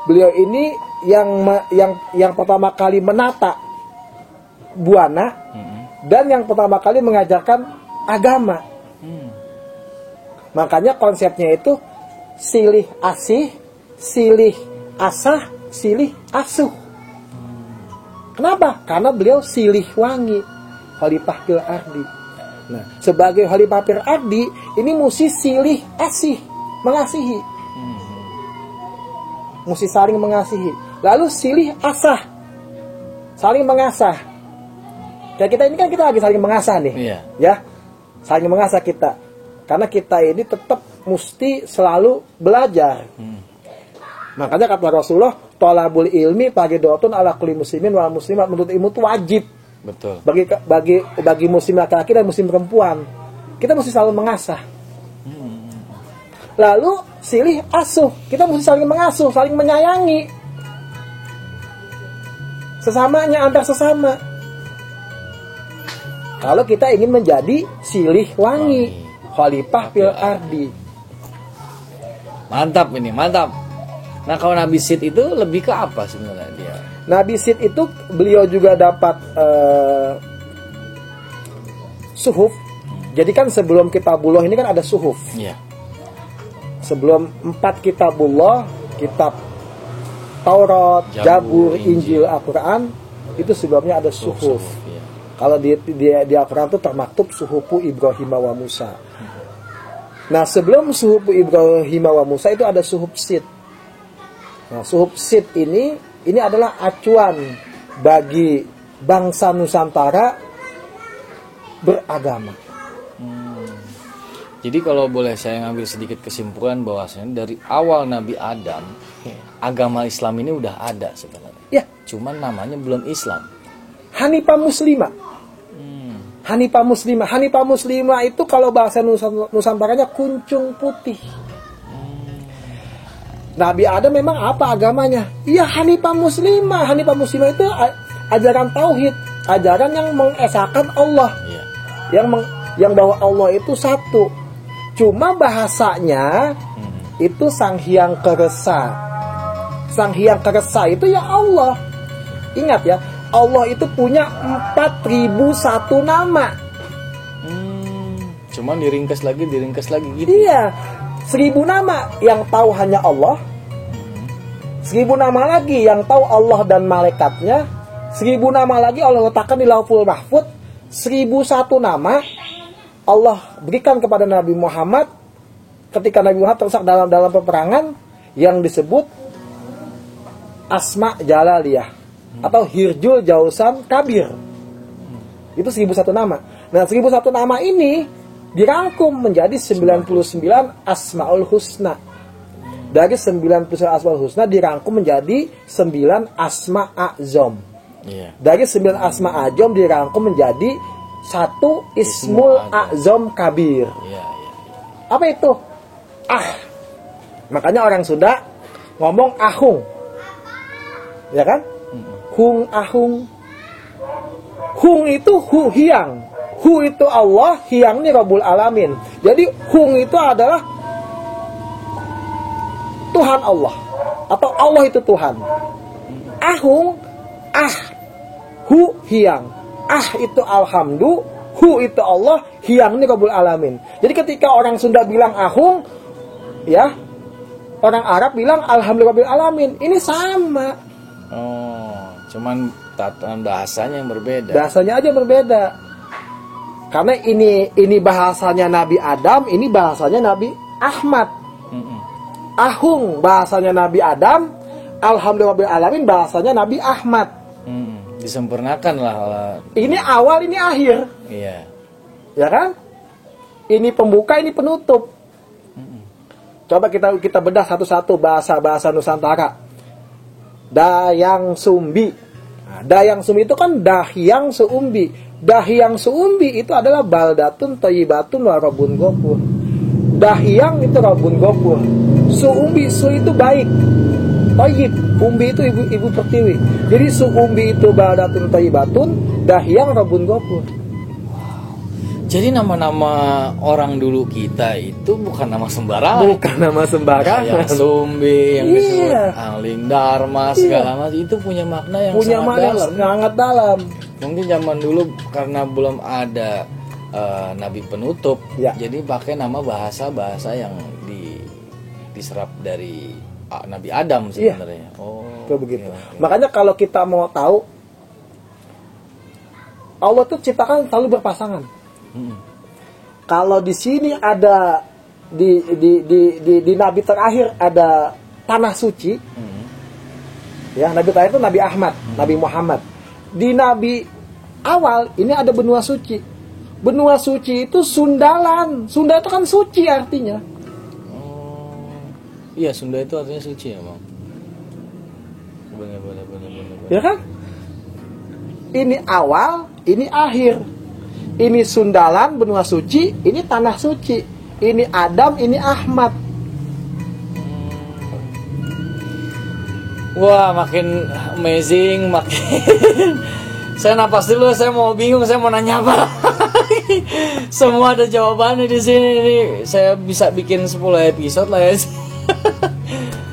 Beliau ini yang pertama kali menata buana dan yang pertama kali mengajarkan agama. Makanya konsepnya itu silih asih, silih asah, silih asuh. Kenapa? Karena beliau silih wangi, Khalifah fil ardi. Nah, sebagai Khalifah fil ardi ini mesti silih asih, mengasihi. Mesti saling mengasihi. Lalu silih asah, saling mengasah. Kayak kita ini kan kita lagi saling mengasah nih. Iya. Ya, saling mengasah kita. Karena kita ini tetap mesti selalu belajar. Makanya kata Rasulullah, thalabul ilmi fardhatun ala kulli muslimin wal muslimat. Menuntut ilmu itu wajib. Betul. Bagi muslim laki-laki dan muslim perempuan. Kita mesti selalu mengasah. Lalu silih asuh, kita mesti saling mengasuh, saling menyayangi sesamanya, antar sesama. Kalau kita ingin menjadi silih wangi, Khalifah fil ardi. Mantap ini, mantap. Nah, kalau Nabi Sith itu lebih ke apa sebenarnya dia? Nabi Sith itu beliau juga dapat suhuf. Jadi kan sebelum Kitabullah ini kan ada suhuf. Iya. sebelum 4 kitabullah, kitab Taurat, Zabur, Injil, Al-Quran, itu sebelumnya ada suhuf. Ya. Kalau di Al-Quran itu termaktub suhufu Ibrahim wa Musa. Nah, sebelum suhufu Ibrahim wa Musa itu ada suhuf Sid. Nah, suhuf Sid ini adalah acuan bagi bangsa Nusantara beragama. Jadi kalau boleh saya ngambil sedikit kesimpulan bahwasanya dari awal Nabi Adam, agama Islam ini udah ada sebenarnya. Ya, cuman namanya belum Islam. Hanifah Muslimah. Hanifah Muslimah. Hanifah Muslimah itu kalau bahasa Nusantaranya kuncung putih. Nabi Adam memang apa agamanya? Iya, Hanifah Muslimah. Hanifah Muslimah itu ajaran tauhid, ajaran yang mengesahkan Allah. Iya. Yang bahwa Allah itu satu. Cuma bahasanya itu Sang Hyang Keresa. Sang Hyang Keresa itu ya Allah. Ingat ya, Allah itu punya 4001 nama. Cuman diringkas lagi gitu. Iya, 1000 nama yang tahu hanya Allah. 1000 nama lagi yang tahu Allah dan malaikatnya. 1000 nama lagi Allah letakkan di Lauhul Mahfuz. 1001 nama Allah berikan kepada Nabi Muhammad ketika Nabi Muhammad terdesak dalam peperangan yang disebut Asma Jalaliyah atau Hirjul Jausan Kabir. Itu 1001 nama. Nah, 1001 nama ini dirangkum menjadi 99 Asmaul Husna. Dari 99 Asmaul Husna dirangkum menjadi 9 Asma A'zam. Dari 9 Asma A'zam dirangkum menjadi 1 Ismul A'zam Kabir. Apa itu? Makanya orang Sunda ngomong ahung. Ya kan? Hung ahung. Hung itu hu hiang. Hu itu Allah, hiang ini Rabbul Alamin. Jadi hung itu adalah Tuhan Allah, atau Allah itu Tuhan. Ahung, hu hiang. Itu alhamdu, hu itu Allah, hiang ini Rabbul Alamin. Jadi ketika orang Sunda bilang ahung, ya, orang Arab bilang alhamdulillah Rabbil Alamin. Ini sama. Cuman tatanan bahasanya yang berbeda. Bahasanya aja berbeda. Karena ini bahasanya Nabi Adam, ini bahasanya Nabi Ahmad. Ahung bahasanya Nabi Adam, alhamdulillah Rabbil Alamin bahasanya Nabi Ahmad. Disempurnakan lah. Ini awal, ini akhir. Iya. Ya kan? Ini pembuka, ini penutup. Coba kita bedah satu-satu bahasa Nusantara. Dayang Sumbi. Nah, Dayang Sumbi itu kan Dahyang Suumbi. Dahyang Suumbi itu adalah baldatun thayyibatun wa rabbun ghafur. Dahyang itu rabbun ghafur. Suumbi, su itu baik. Thayyib, umbi itu ibu pertiwi. Jadi suumbi itu baldatun thayyibatun, dahyang rabbun ghafur. Jadi nama-nama orang dulu kita itu bukan nama sembarangan. Bukan nama sembarangan. Yang Sumbi, yang disebut Aling Dharma, segala macam itu punya makna yang sangat dalam. Mungkin zaman dulu karena belum ada nabi penutup, jadi pakai nama bahasa-bahasa yang diserap dari Nabi Adam sebenarnya. Itu begitu. Makanya kalau kita mau tahu, Allah tuh ciptakan selalu berpasangan. Kalau di sini ada di nabi terakhir ada tanah suci, ya nabi terakhir itu Nabi Ahmad, Nabi Muhammad. Di nabi awal ini ada benua suci. Benua suci itu sundalan. Sunda itu kan suci artinya. Iya, Sunda itu artinya suci ya, Bang. Benar. Ya kan? Ini awal, ini akhir. Ini sundalan, benua suci, ini tanah suci. Ini Adam, ini Ahmad. Wah, makin amazing, makin saya napas dulu, saya mau bingung, saya mau nanya apa. Semua ada jawabannya di sini. Ini saya bisa bikin 10 episode lah ya.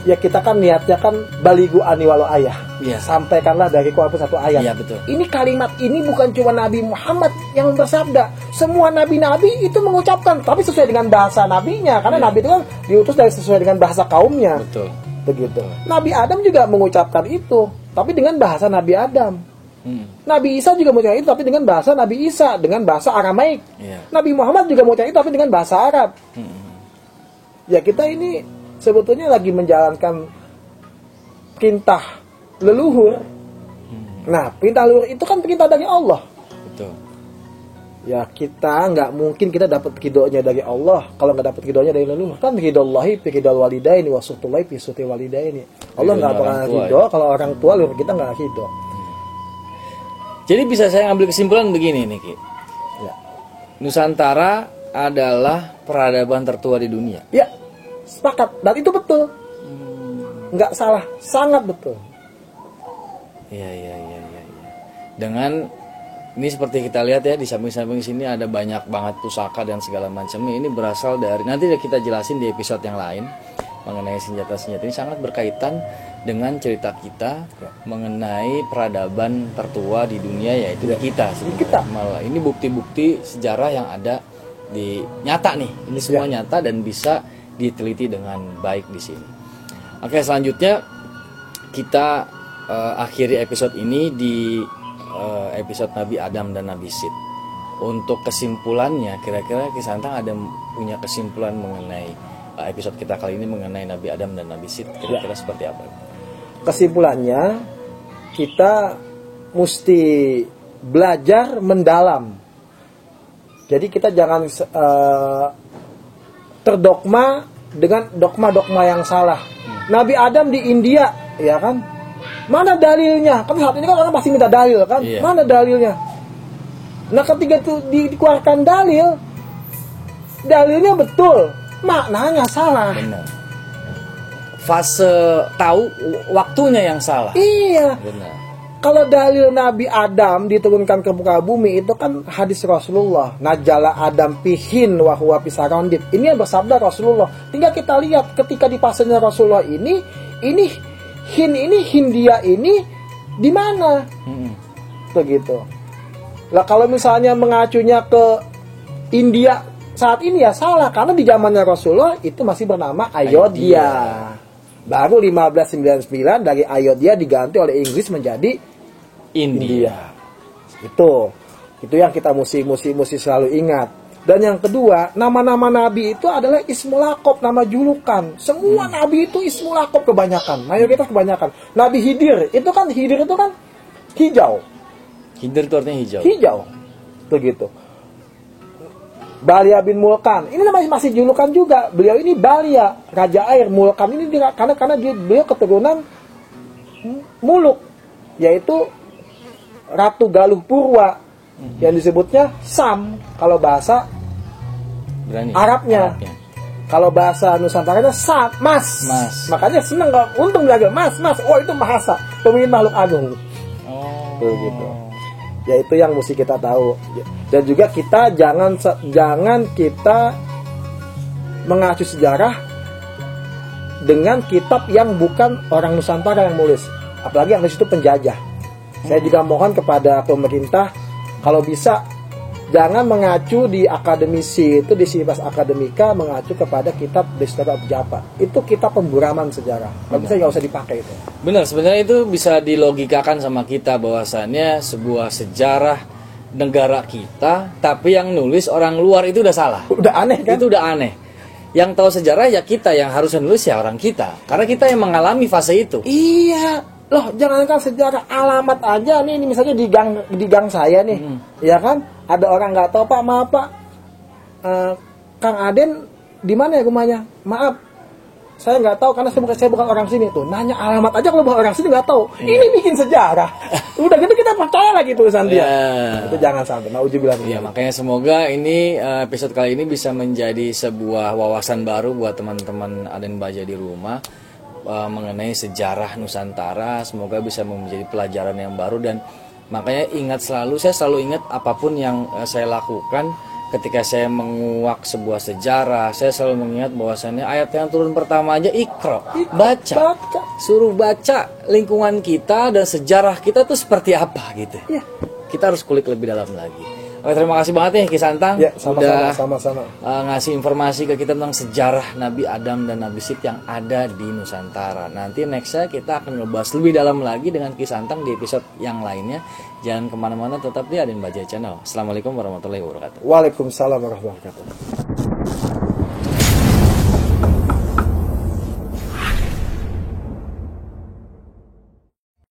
ya kita kan niatnya kan baligu ani walau ayah. Iya. Sampaikanlah dariku walaupun satu ayat. Iya, betul. Ini kalimat ini bukan cuma Nabi Muhammad yang bersabda. Semua nabi-nabi itu mengucapkan, tapi sesuai dengan bahasa nabinya. Karena nabi itu kan diutus dari sesuai dengan bahasa kaumnya. Betul. Begitu. Nabi Adam juga mengucapkan itu, tapi dengan bahasa Nabi Adam. Nabi Isa juga mengucapkan itu, tapi dengan bahasa Nabi Isa, dengan bahasa Aramaik. Iya. Nabi Muhammad juga mengucapkan itu, tapi dengan bahasa Arab. Ya kita ini sebetulnya lagi menjalankan perintah leluhur. Nah, perintah leluhur itu kan perintah dari Allah. Betul. Ya kita nggak mungkin kita dapat ridhonya dari Allah kalau nggak dapat ridhonya dari leluhur. Kan ridhollahi fi ridhal walidaini wa suhtullahi fi suhti walidaini. Allah nggak bakal ridho kalau orang tua leluhur kita nggak ridho. Jadi bisa saya ambil kesimpulan begini nih Ki. Ya. Nusantara adalah peradaban tertua di dunia. Ya, sepakat. Dan itu betul. Nggak salah, sangat betul. Iya. Dengan ini seperti kita lihat ya di samping-samping sini ada banyak banget pusaka dan segala macam. Ini berasal dari, nanti kita jelasin di episode yang lain mengenai senjata-senjata ini, sangat berkaitan dengan cerita kita mengenai peradaban tertua di dunia, yaitu kita. Malah ini bukti-bukti sejarah yang ada di nyata nih. Ini semua nyata dan bisa diteliti dengan baik di sini. Oke, selanjutnya kita akhiri episode ini di episode Nabi Adam dan Nabi Sid. Untuk kesimpulannya, kira-kira Ki Santang ada punya kesimpulan mengenai episode kita kali ini mengenai Nabi Adam dan Nabi Sid, kira-kira seperti apa? Kesimpulannya, kita mesti belajar mendalam. Jadi kita jangan terdogma dengan dogma-dogma yang salah. Nabi Adam di India, ya kan? Mana dalilnya? Kan saat ini kan orang pasti minta dalil kan? Iya. Mana dalilnya? Nah ketika itu dikeluarkan dalilnya betul, maknanya salah. Benar. Fase tahu waktunya yang salah. Iya. Benar. Kalau dalil Nabi Adam diturunkan ke muka bumi itu kan hadis Rasulullah. Najala Adam pihin wa huwa pisarondit. Ini yang bersabda Rasulullah. Tinggal kita lihat ketika di pasenya Rasulullah ini Hindia ini di mana? Begitu. Lah kalau misalnya mengacunya ke India saat ini ya salah, karena di zamannya Rasulullah itu masih bernama Ayodhya. Baru 1599 dari Ayodhya diganti oleh Inggris menjadi India. Itu yang kita mesti selalu ingat. Dan yang kedua, nama-nama nabi itu adalah ismul laqab, nama julukan. Semua nabi itu ismul laqab kebanyakan, mayoritas kebanyakan. Nabi Hidir itu kan hijau. Hidir itu artinya hijau. Hijau. Begitu. Balia bin Mulkan, ini namanya masih julukan juga. Beliau ini Balia, raja air. Mulkan ini karena beliau keturunan Muluk, yaitu Ratu Galuh Purwa, yang disebutnya Sam kalau bahasa Arabnya. Kalau bahasa Nusantaranya Mas. Makanya seneng, untung belajar Mas. Oh itu bahasa pemimpin makhluk agung. Begitu. Ya itu yang mesti kita tahu. Dan juga kita jangan kita mengacu sejarah dengan kitab yang bukan orang Nusantara yang nulis, apalagi yang nulis itu penjajah. Saya juga mohon kepada pemerintah, kalau bisa jangan mengacu di akademisi itu, di Sivitas Akademika mengacu kepada kitab The History of Java. Itu kitab pemburaman sejarah. Kalau bisa nggak usah dipakai itu. Benar, sebenarnya itu bisa dilogikakan sama kita bahwasannya sebuah sejarah negara kita, tapi yang nulis orang luar itu udah salah. Udah aneh kan? Itu udah aneh. Yang tahu sejarah ya kita, yang harus nulis ya orang kita. Karena kita yang mengalami fase itu. Iya. Loh, jangankan sejarah, alamat aja nih misalnya di gang saya nih. Ya kan? Ada orang nggak tahu, Pak, maaf Pak. Kang Aden di mana ya rumahnya? Maaf. Saya nggak tahu karena saya bukan orang sini tuh. Nanya alamat aja kalau bukan orang sini nggak tahu. Ini bikin sejarah. Udah gitu kita percaya lagi tulisan dia. Itu jangan sampai. Nauzubillah. Ya, makanya semoga ini episode kali ini bisa menjadi sebuah wawasan baru buat teman-teman Aden Baja di rumah mengenai sejarah Nusantara. Semoga bisa menjadi pelajaran yang baru, dan makanya ingat selalu, saya selalu ingat apapun yang saya lakukan ketika saya menguak sebuah sejarah, saya selalu mengingat bahwasannya ayat yang turun pertama aja Iqra, baca. Suruh baca lingkungan kita dan sejarah kita tuh seperti apa gitu. Iya. Kita harus kulik lebih dalam lagi. Oke, terima kasih banget nih Ki Santang, Ya, udah sama-sama. ngasih informasi ke kita tentang sejarah Nabi Adam dan Nabi Sith yang ada di Nusantara. Nanti nextnya kita akan ngebahas lebih dalam lagi dengan Ki Santang di episode yang lainnya. Jangan kemana-mana, tetap di Adin Bajai Channel. Assalamualaikum warahmatullahi wabarakatuh. Waalaikumsalam warahmatullahi wabarakatuh.